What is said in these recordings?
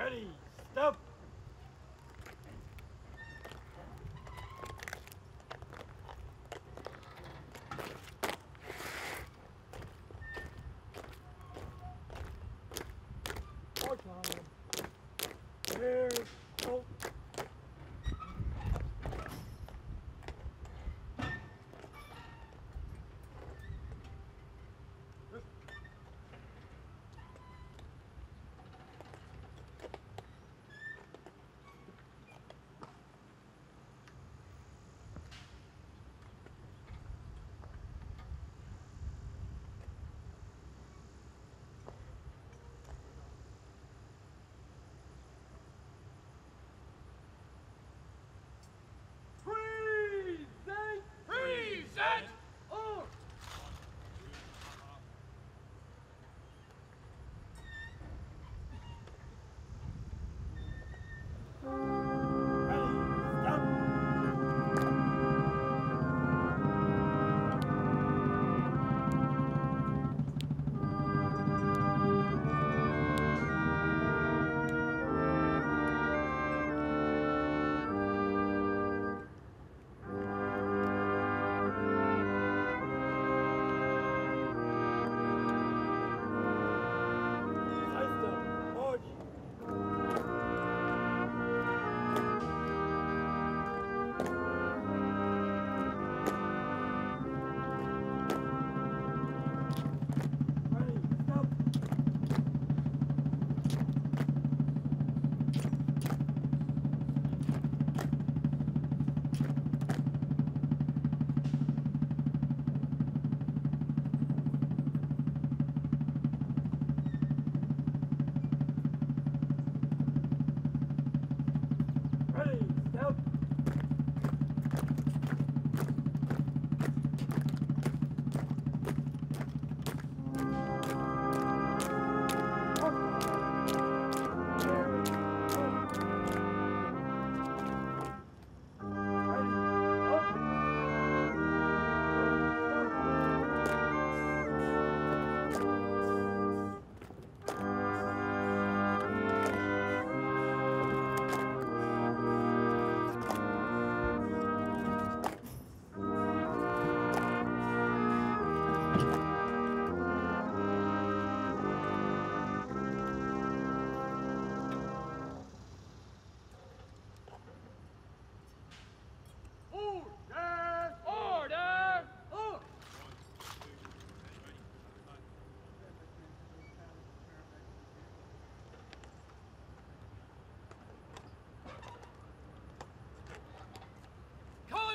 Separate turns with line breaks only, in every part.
Ready, stop! More time. There, go.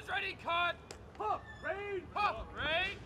Ready, cut!
Huh, rain!
Huh, rain!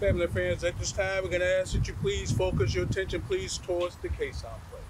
Family and friends, at this time, we're going to ask that you please focus your attention, please, towards the caisson plate.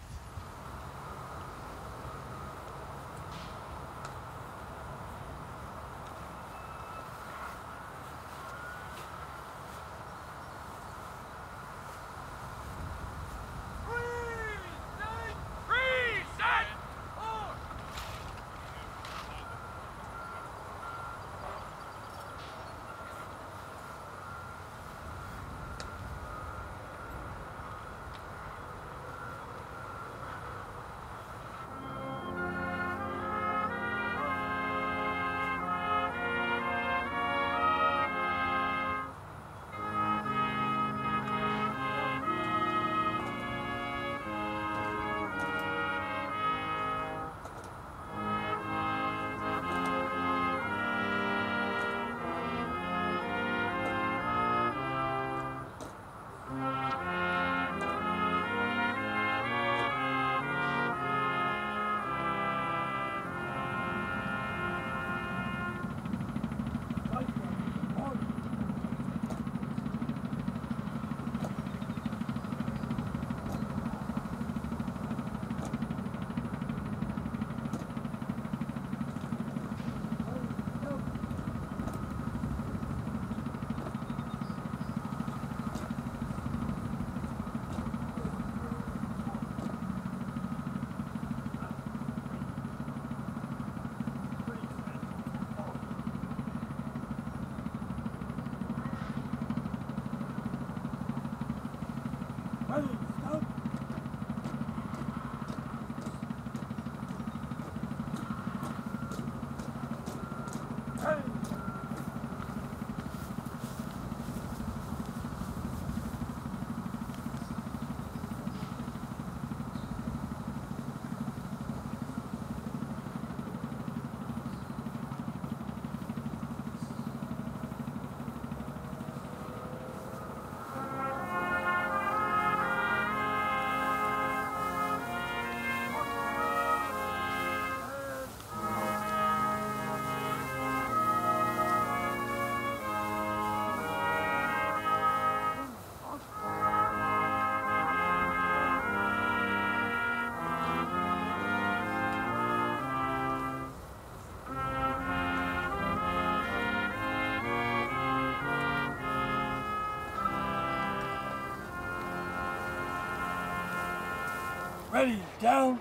Ready, down.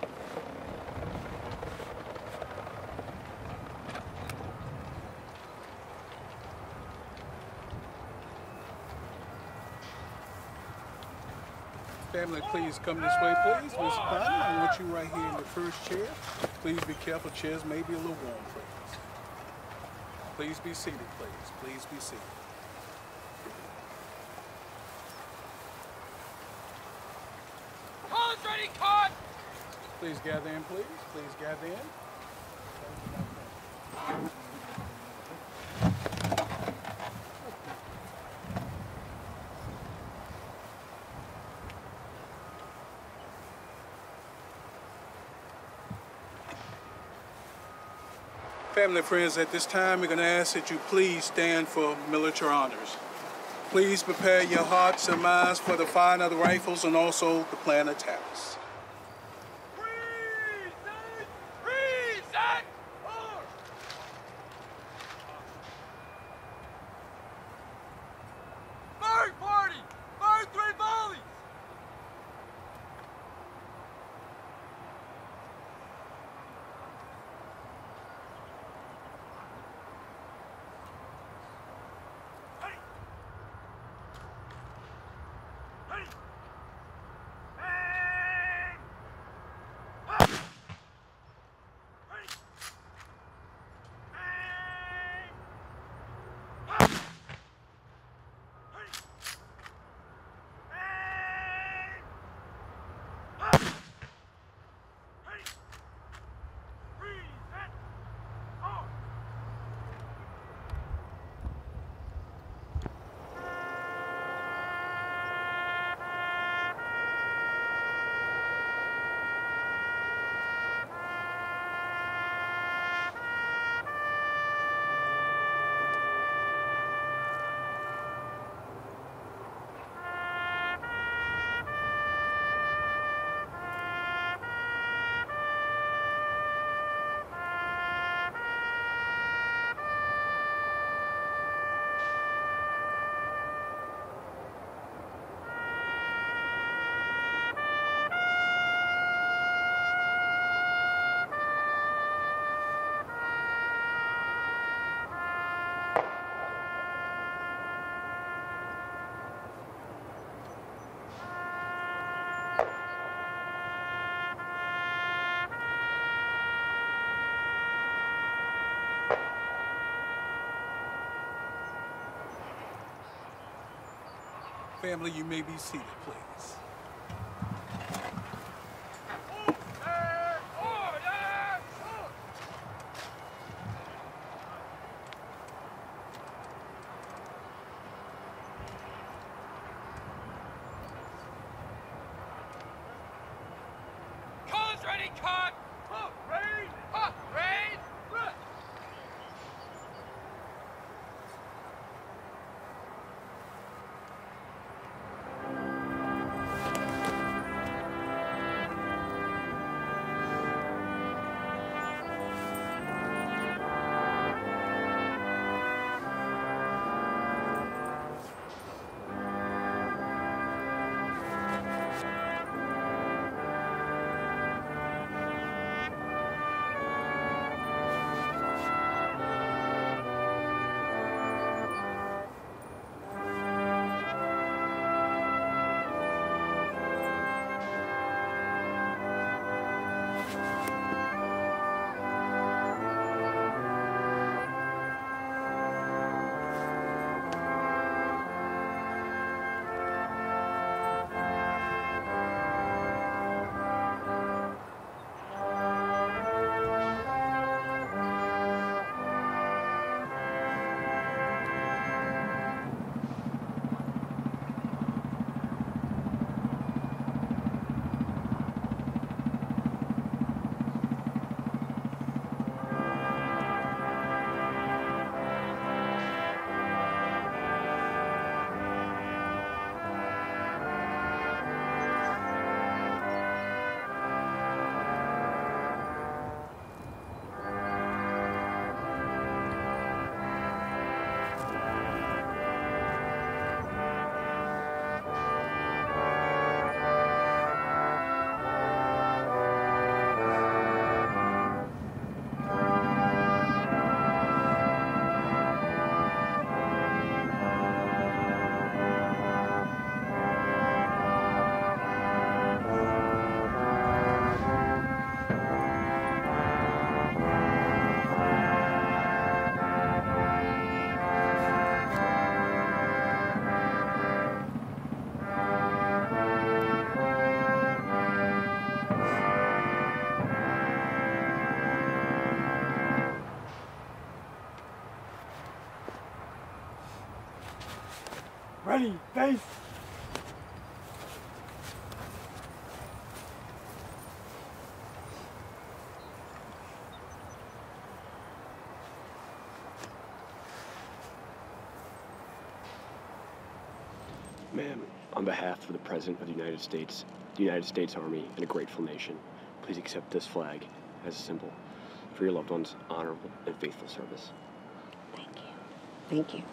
Family, please come this way, please. Miss Kleimon, I want you right here in the first chair. Please be careful, chairs may be a little warm, please. Please be seated, please. Please be seated.
Call's ready, cut!
Please gather in, please. Please gather in. Family and friends, at this time, we're going to ask that you please stand for military honors. Please prepare your hearts and minds for the firing of the rifles and also the planned attacks.
Fire party! Fire 3 volleys! Hey! Hey!
Family, you may be seated, please.
Colors ready, cut! Rain! Rain!
Ready, face!
Ma'am, on behalf of the President of the United States Army, and a grateful nation, please accept this flag as a symbol for your loved one's honorable and faithful service.
Thank you. Thank you.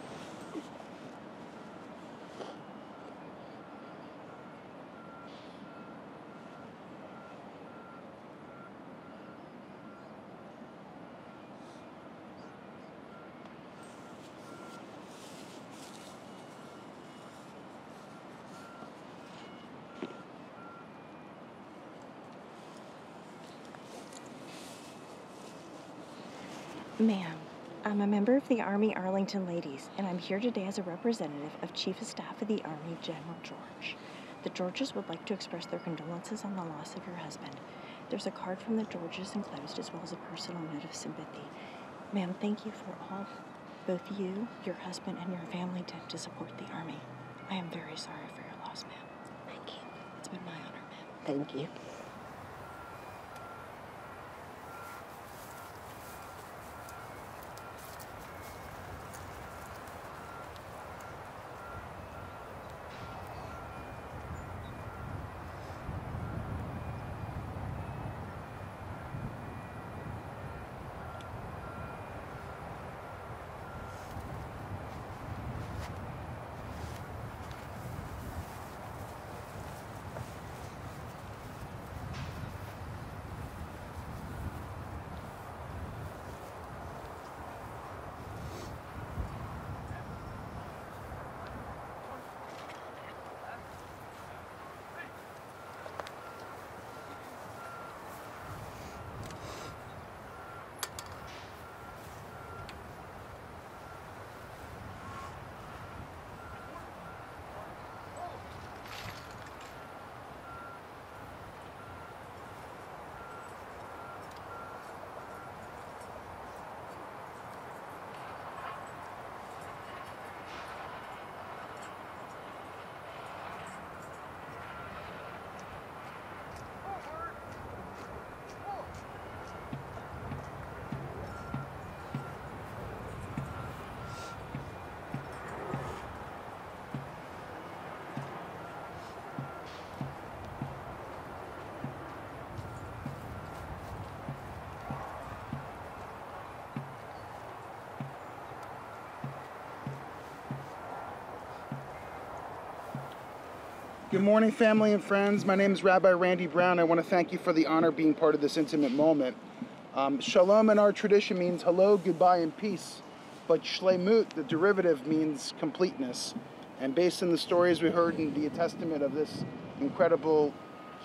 Ma'am, I'm a member of the Army Arlington Ladies, and I'm here today as a representative of Chief of Staff of the Army, General George. The Georges would like to express their condolences on the loss of your husband. There's a card from the Georges enclosed, as well as a personal note of sympathy. Ma'am, thank you for all both you, your husband, and your family did to support the Army. I am very sorry for your loss, ma'am. Thank you. It's been my honor, ma'am. Thank you.
Good morning, family and friends. My name is Rabbi Randy Brown. I want to thank you for the honor of being part of this intimate moment. Shalom in our tradition means hello, goodbye, and peace. But shleimut, the derivative, means completeness. And based on the stories we heard in the testament of this incredible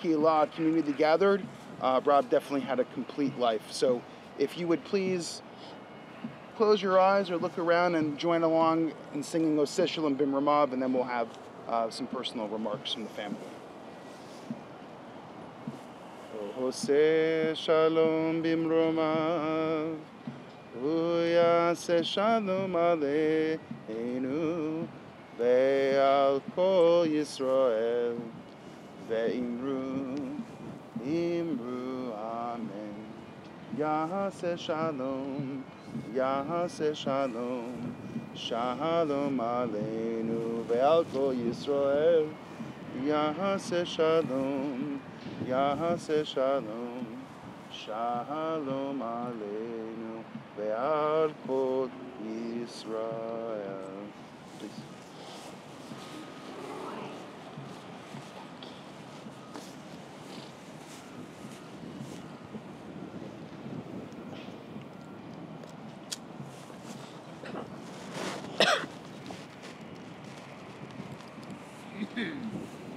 Kehillah community gathered, Rob definitely had a complete life. So if you would please close your eyes or look around and join along in singing Oseh Shalom Bimromav, and then we'll have some personal remarks from the family. Oseh Shalom Bimromav, Uyaseh Shalom Aleinu, Ve'al Kol Yisrael, Ve'imru, Imru, Amen. Yaseh Shalom, Yaseh Shalom, Shalom Aleinu, Ve'al Kol Yisrael, Yaseh Shalom, Yaseh Shalom, Shalom Aleinu, Ve'al Kol Yisrael. Please.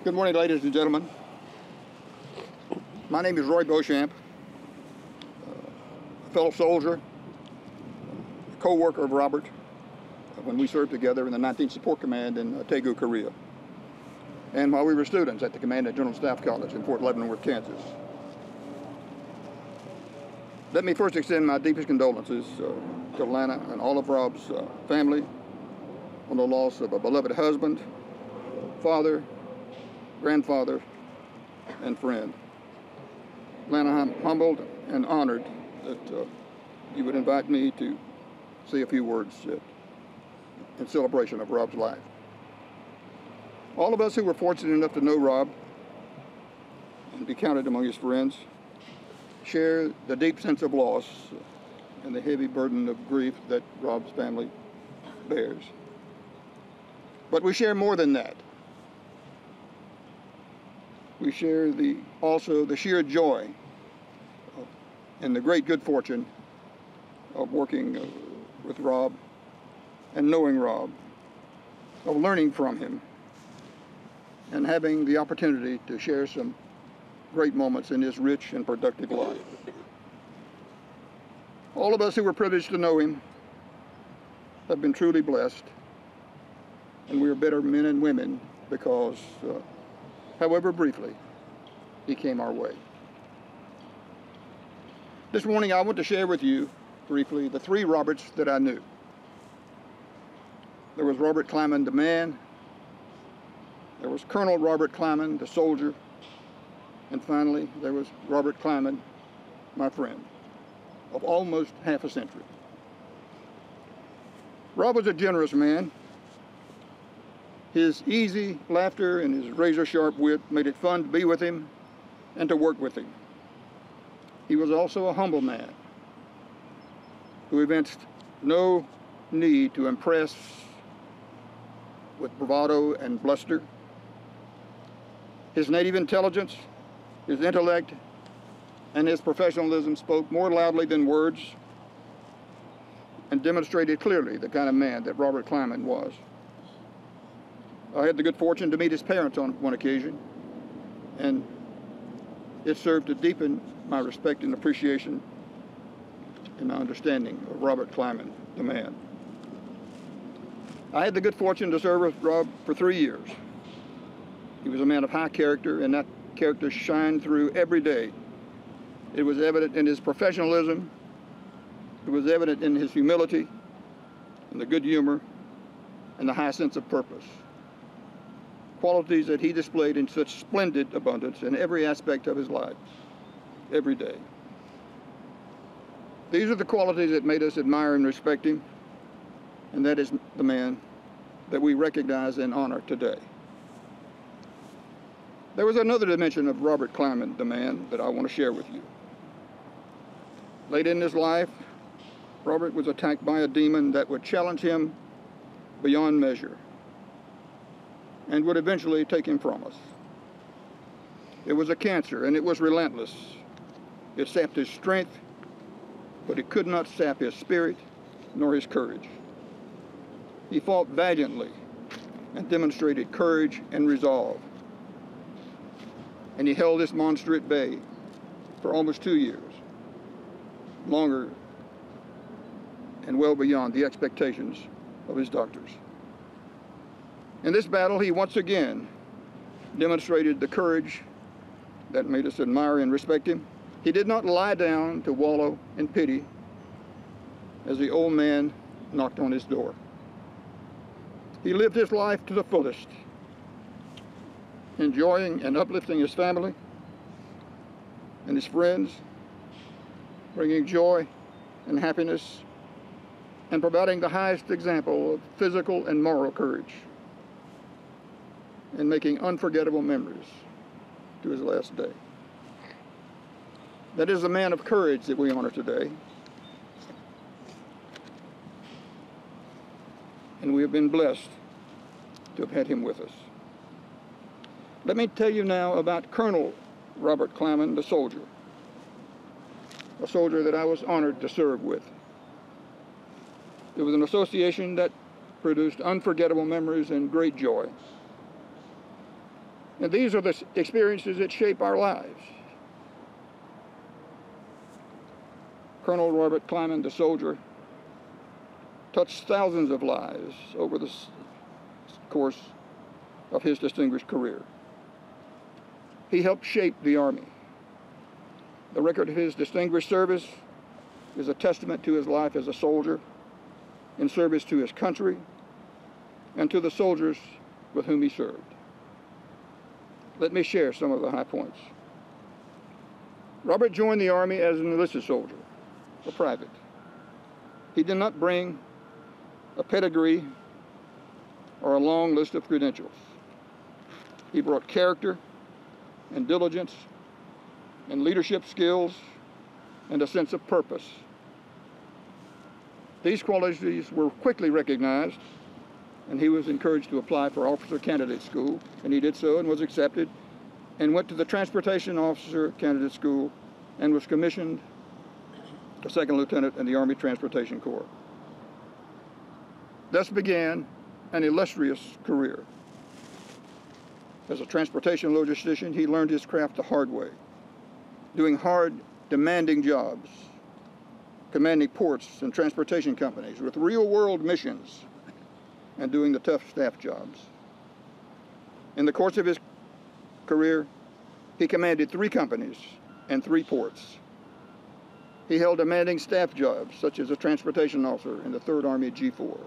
Good morning, ladies and gentlemen. My name is Roy Beauchamp, a fellow soldier, a co-worker of Robert when we served together in the 19th Support Command in Daegu, Korea, and while we were students at the Commandant General Staff College in Fort Leavenworth, Kansas. Let me first extend my deepest condolences to Lana and all of Rob's family on the loss of a beloved husband, father, grandfather, and friend. Lana, I'm humbled and honored that you would invite me to say a few words in celebration of Rob's life. All of us who were fortunate enough to know Rob and be counted among his friends share the deep sense of loss and the heavy burden of grief that Rob's family bears. But we share more than that. We share also the sheer joy and the great good fortune of working with Rob and knowing Rob, of learning from him, and having the opportunity to share some great moments in his rich and productive life. All of us who were privileged to know him have been truly blessed, and we are better men and women because however briefly, he came our way. This morning, I want to share with you, briefly, the three Roberts that I knew. There was Robert Kleimon, the man. There was Colonel Robert Kleimon, the soldier. And finally, there was Robert Kleimon, my friend, of almost half a century. Rob was a generous man. His easy laughter and his razor-sharp wit made it fun to be with him and to work with him. He was also a humble man who evinced no need to impress with bravado and bluster. His native intelligence, his intellect, and his professionalism spoke more loudly than words and demonstrated clearly the kind of man that Robert Kleimon was. I had the good fortune to meet his parents on one occasion, and it served to deepen my respect and appreciation and my understanding of Robert Kleimon, the man. I had the good fortune to serve with Rob for 3 years. He was a man of high character, and that character shined through every day. It was evident in his professionalism, it was evident in his humility, and the good humor, and the high sense of purpose. Qualities that he displayed in such splendid abundance in every aspect of his life, every day. These are the qualities that made us admire and respect him, and that is the man that we recognize and honor today. There was another dimension of Robert Kleimon, the man, that I want to share with you. Late in his life, Robert was attacked by a demon that would challenge him beyond measure and would eventually take him from us. It was a cancer, and it was relentless. It sapped his strength, but it could not sap his spirit nor his courage. He fought valiantly and demonstrated courage and resolve. And he held this monster at bay for almost 2 years, longer and well beyond the expectations of his doctors. In this battle, he once again demonstrated the courage that made us admire and respect him. He did not lie down to wallow in pity as the old man knocked on his door. He lived his life to the fullest, enjoying and uplifting his family and his friends, bringing joy and happiness, and providing the highest example of physical and moral courage, and making unforgettable memories to his last day. That is the man of courage that we honor today. And we have been blessed to have had him with us. Let me tell you now about Colonel Robert Kleimon, the soldier, a soldier that I was honored to serve with. It was an association that produced unforgettable memories and great joy. And these are the experiences that shape our lives. Colonel Robert Kleimon, the soldier, touched thousands of lives over the course of his distinguished career. He helped shape the Army. The record of his distinguished service is a testament to his life as a soldier in service to his country and to the soldiers with whom he served. Let me share some of the high points. Robert joined the Army as an enlisted soldier, a private. He did not bring a pedigree or a long list of credentials. He brought character and diligence and leadership skills and a sense of purpose. These qualities were quickly recognized, and he was encouraged to apply for officer candidate school, and he did so and was accepted, and went to the transportation officer candidate school and was commissioned a second lieutenant in the Army Transportation Corps. Thus began an illustrious career. As a transportation logistician, he learned his craft the hard way, doing hard, demanding jobs, commanding ports and transportation companies with real-world missions, and doing the tough staff jobs. In the course of his career, he commanded 3 companies and 3 ports. He held demanding staff jobs, such as a transportation officer in the 3rd Army G4.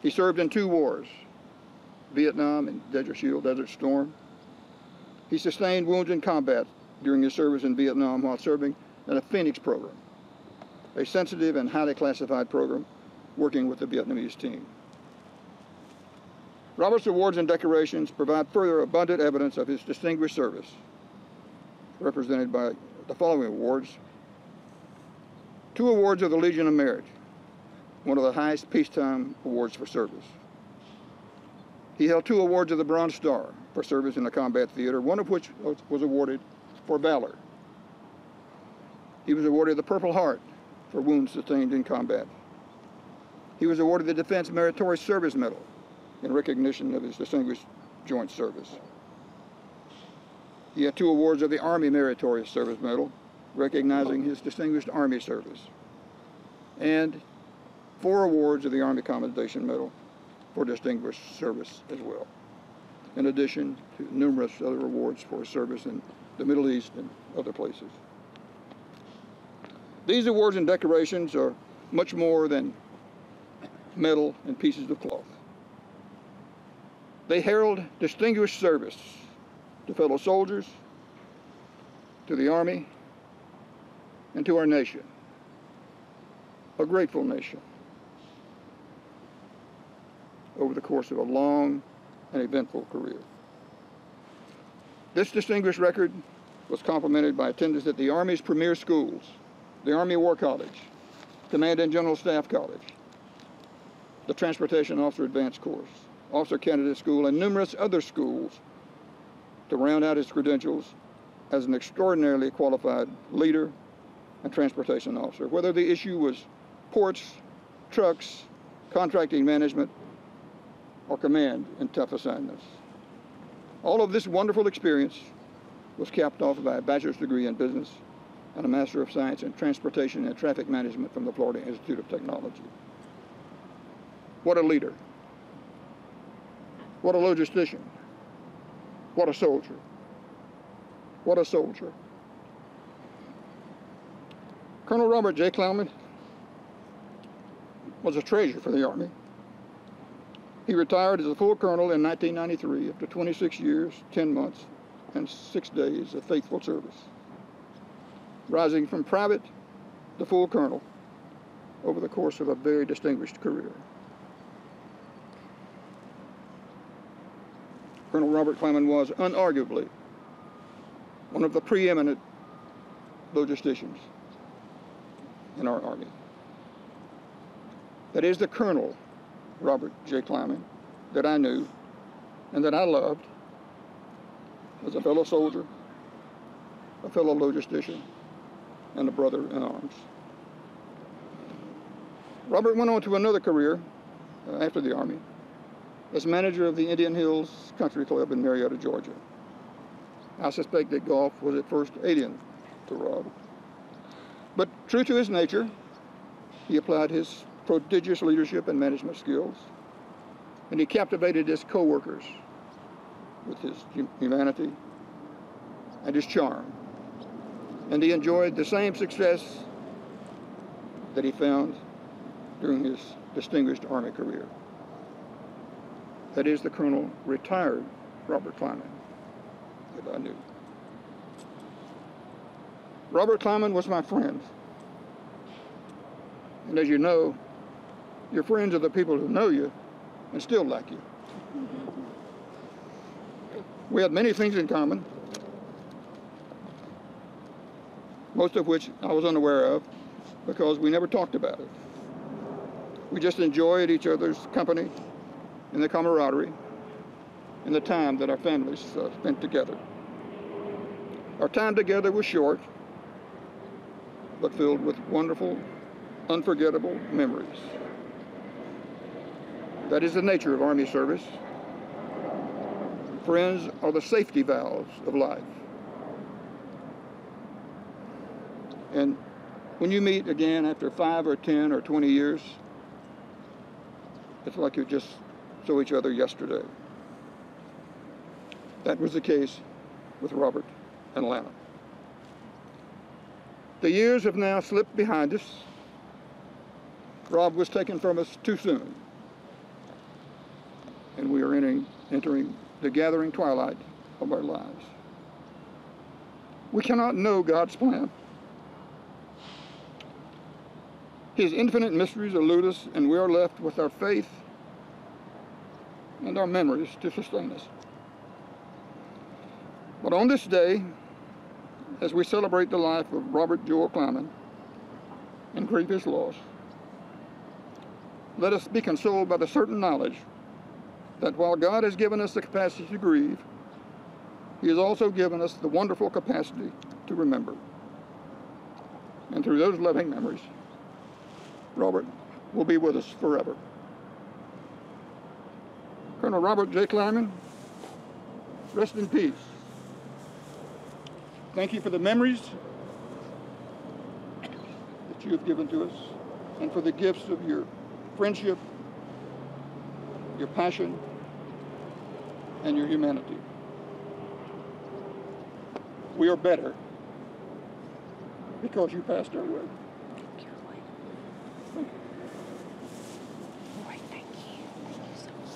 He served in 2 wars, Vietnam and Desert Shield, Desert Storm. He sustained wounds in combat during his service in Vietnam while serving in a Phoenix program, a sensitive and highly classified program working with the Vietnamese team. Robert's awards and decorations provide further abundant evidence of his distinguished service, represented by the following awards. 2 awards of the Legion of Merit, one of the highest peacetime awards for service. He held 2 awards of the Bronze Star for service in a combat theater, one of which was awarded for valor. He was awarded the Purple Heart for wounds sustained in combat. He was awarded the Defense Meritorious Service Medal in recognition of his distinguished joint service. He had 2 awards of the Army Meritorious Service Medal, recognizing his distinguished Army service, and 4 awards of the Army Commendation Medal for distinguished service as well, in addition to numerous other awards for service in the Middle East and other places. These awards and decorations are much more than metal and pieces of cloth. They herald distinguished service to fellow soldiers, to the Army, and to our nation, a grateful nation, over the course of a long and eventful career. This distinguished record was complemented by attendance at the Army's premier schools, the Army War College, Command and General Staff College, the Transportation Officer Advanced Course, Officer Candidate School, and numerous other schools to round out his credentials as an extraordinarily qualified leader and transportation officer, whether the issue was ports, trucks, contracting management, or command in tough assignments. All of this wonderful experience was capped off by a bachelor's degree in business and a Master of Science in Transportation and Traffic Management from the Florida Institute of Technology. What a leader. What a logistician. What a soldier. What a soldier. Colonel Robert J. Kleimon was a treasure for the Army. He retired as a full colonel in 1993 after 26 years, 10 months, and 6 days of faithful service, rising from private to full colonel over the course of a very distinguished career. Colonel Robert Kleimon was unarguably one of the preeminent logisticians in our Army. That is the Colonel Robert J. Kleimon that I knew and that I loved as a fellow soldier, a fellow logistician, and a brother in arms. Robert went on to another career after the Army as manager of the Indian Hills Country Club in Marietta, Georgia. I suspect that golf was at first alien to Rob. But true to his nature, he applied his prodigious leadership and management skills, and he captivated his co-workers with his humanity and his charm. And he enjoyed the same success that he found during his distinguished Army career. That is the Colonel retired Robert Kleimon that I knew. Robert Kleimon was my friend. And as you know, your friends are the people who know you and still like you. We had many things in common, most of which I was unaware of because we never talked about it. We just enjoyed each other's company and the camaraderie and the time that our families spent together. Our time together was short, but filled with wonderful, unforgettable memories. That is the nature of Army service. Friends are the safety valves of life. And when you meet again after 5 or 10 or 20 years, it's like you just saw each other yesterday. That was the case with Robert and Lana. The years have now slipped behind us. Rob was taken from us too soon, and we are entering the gathering twilight of our lives. We cannot know God's plan. His infinite mysteries elude us, and we are left with our faith and our memories to sustain us. But on this day, as we celebrate the life of Robert Joel Kleimon and grieve his loss, let us be consoled by the certain knowledge that while God has given us the capacity to grieve, He has also given us the wonderful capacity to remember. And through those loving memories, Robert will be with us forever. Colonel Robert J. Kleimon, rest in peace. Thank you for the memories that you have given to us and for the gifts of your friendship, your passion, and your humanity. We are better because you passed our way.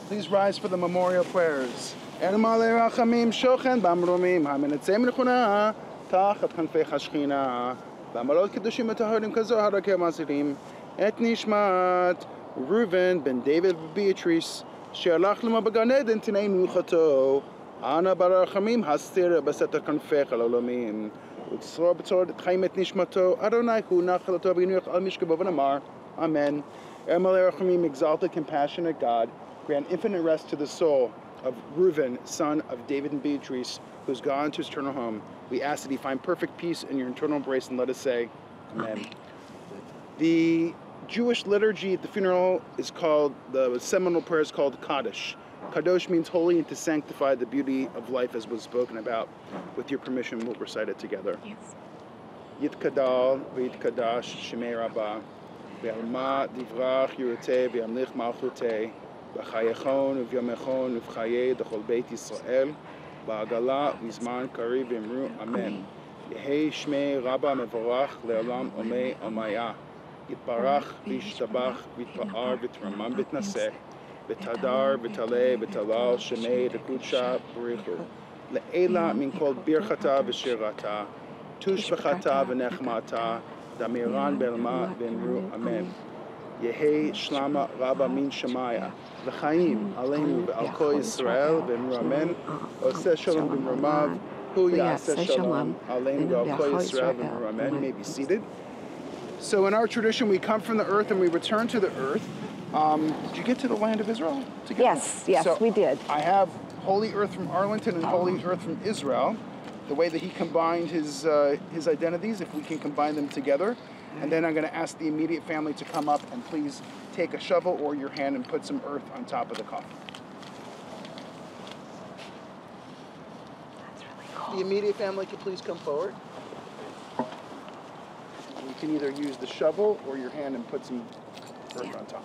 Please rise for the memorial prayers. Ermale rachamim shochen bamromim hamenetzem lechuna tachat kanfei hashchina b'amalot kedushim etaharim kazohar kemazirim et nishmat Reuven ben David Beatrice she'alach lema b'gan eden tinei nuchato ana barachamim hastir b'seta kanfei chalolomim utzor b'tzor t'chaim et nishmato Adonai hu nachalato b'ginuach al mishkabo v'namar Amen. Ermale rachamim, exalted, compassionate God, grant infinite rest to the soul of Reuven, son of David and Beatrice, who's gone to his eternal home. We ask that he find perfect peace in your eternal embrace, and let us say, Amen. The Jewish liturgy at the funeral is called, the seminal prayer is called Kaddish. Kadosh means holy and to sanctify the beauty of life, as was spoken about. With your permission, we'll recite it together.
Yes.
Yitkadal v'yitkadash shemei rabbah v'alma divrach yurutei v'yamlich malchutei v'chayechon v'yamechon v'chayei d'chol beit Yisrael ba'agala v'zman kariv v'imru amen. Yehei shmei rabbah mevorach le'olam omei omaya yitbarach v'yishtabach v'yitpa'ar v'yitramam v'yitnaseh v'tadar v'taleh v'talal shemei d'kudsha b'richu le'ela min kol birchata v'shirata Tushbachata v'nechmata, damiran belma v'imru amen. Yehi shlama rabba min shamaya, v'chaim aleinu v'al kol Yisrael v'imru amen. Oseh shalom b'mrumav, hu yaseh shalom aleinu v'al kol Yisrael v'imru amen. You may be seated. So in our tradition, we come from the earth and we return to the earth. Did you get to the land of Israel together?
Yes,
So
we did.
I have Holy Earth from Arlington and Holy Earth from Israel. The way that he combined his identities, if we can combine them together. And then I'm going to ask the immediate family to come up and please take a shovel or your hand and put some earth on top of the coffin.
That's really cool.
The immediate family can please come forward. You can either use the shovel or your hand and put some earth on top.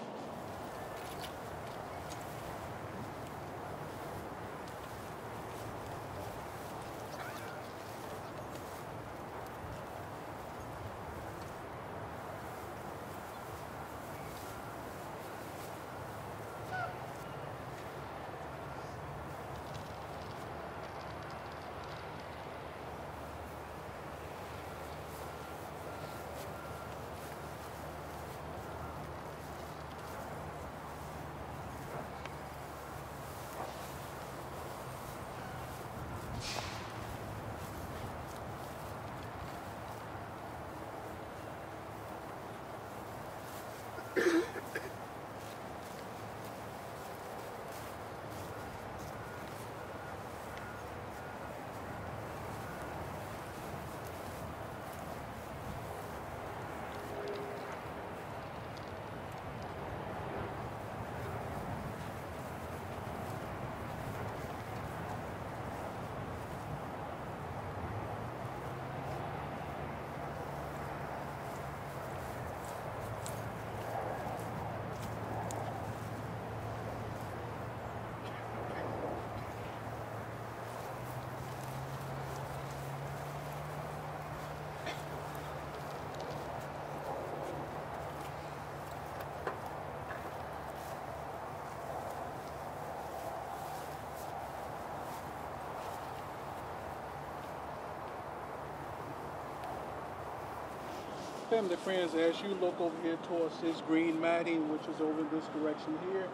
Family friends, as you look over here towards this green matting, which is over this direction here,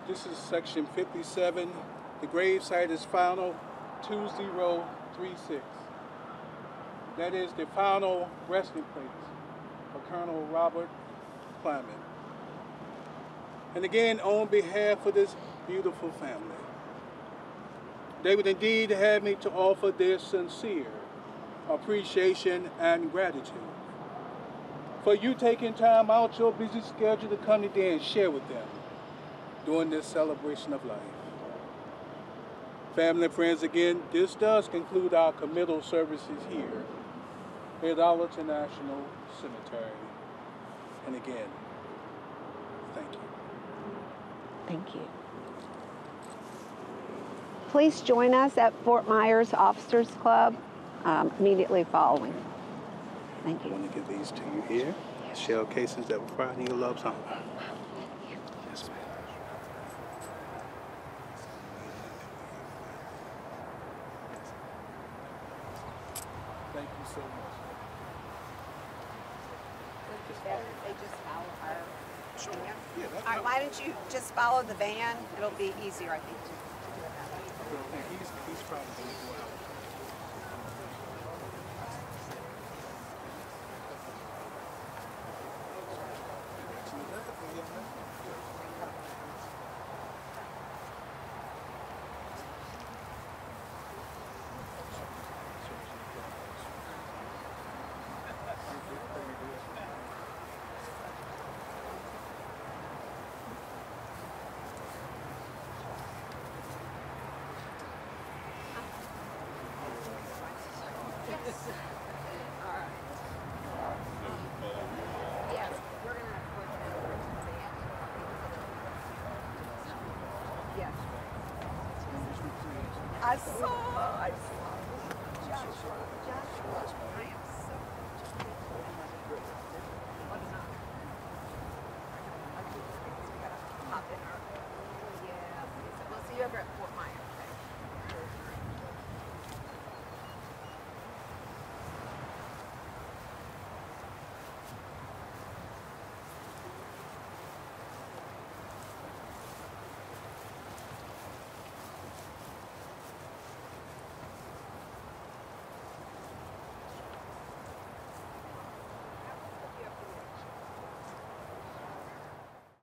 this is section 57. The grave site is final 2036. That is the final resting place for Colonel Robert Kleimon. And again, on behalf of this beautiful family, they would indeed have me to offer their sincere appreciation and gratitude for you taking time out your busy schedule to come today and share with them during this celebration of life. Family and friends, again, this does conclude our committal services here at Arlington National Cemetery. And again, thank you.
Thank you. Please join us at Fort Myers Officers Club immediately following. Thank
I
you.
want to give these to you here. Shell cases that were fried in your love's home. Yes, ma'am. Thank you so much.
They just follow our
Sure.
van.
Yeah,
All right, why don't you just follow the van? It'll be easier, I think, to do it that way.
He's probably going to go out.
Yes, we're gonna put that. Yes. I saw.